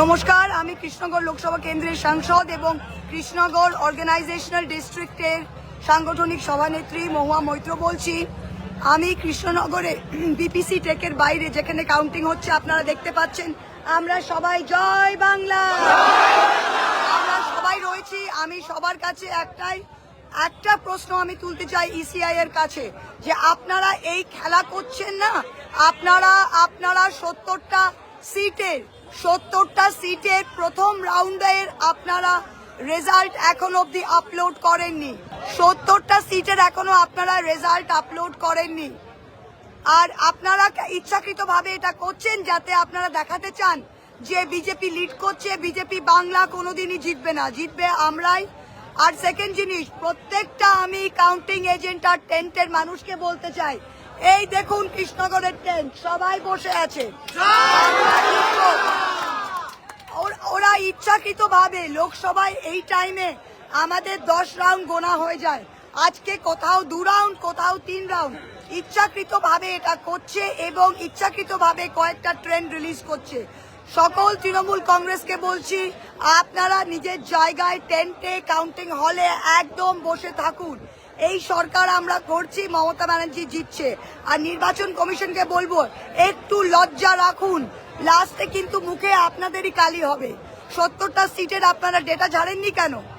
নমস্কার, আমি কৃষ্ণগড় লোকসভা কেন্দ্রের সাংসদ এবং কৃষ্ণগড় অর্গানাইজেশনাল ডিস্ট্রিক্টের সাংগঠনিক সভানেত্রী মহুয়া মৈত্র বলছি। আমি কৃষ্ণনগরে বিপিসি টেকের বাইরে যেখানে কাউন্টিং হচ্ছে আপনারা দেখতে পাচ্ছেন, আমরা সবাই জয় বাংলা, আমরা সবাই রয়েছি। আমি সবার কাছে একটা প্রশ্ন আমি তুলতে চাই ইসিআই এর কাছে, যে আপনারা এই খেলা করছেন না, আপনারা 70টা সিটের প্রথম রাউন্ডের আপনারা রেজাল্ট এখন অবধি আপলোড করেননি। 70টা সিটের এখনো আপনারা রেজাল্ট আপলোড করেননি। আর আপনারা ইচ্ছাকৃতভাবে এটা করছেন যাতে আপনারা দেখাতে চান যে বিজেপি লিড করছে, বিজেপি বাংলা কোনোদিনই জিতবে না, জিতবে আমরাই। আর সেকেন্ড জিনিস, প্রত্যেকটা আমি কাউন্টিং এজেন্ট আর টেন্টের মানুষকে বলতে চাই, এই দেখুন কৃষ্ণগড়ের টেন্ট সবাই বসে আছে। ওরা ইচ্ছাকৃতভাবে লোকসভায় এই টাইমে আমাদের 10 রাউন্ড গোনা হয়ে যায়, আজকে কোথাও 2 রাউন্ড, কোথাও 3 রাউন্ড, ইচ্ছাকৃতভাবে এটা করছে এবং ইচ্ছাকৃতভাবে কয়েকটা ট্রেন্ড রিলিজ করছে। সকল তৃণমূল কংগ্রেসকে বলছি, আপনারা নিজের জায়গায় টেন্টে কাউন্টিং হলে একদম বসে থাকুন। এই সরকার আমরা করছি, মমতা ব্যানার্জি জিতছে। আর নির্বাচন কমিশনকে বলবো, একটু লজ্জা রাখুন, লাস্টে কিন্তু মুখে আপনাদেরই কালি হবে। 70টা সিটের আপনারা ডেটা ঝাড়েননি কেন?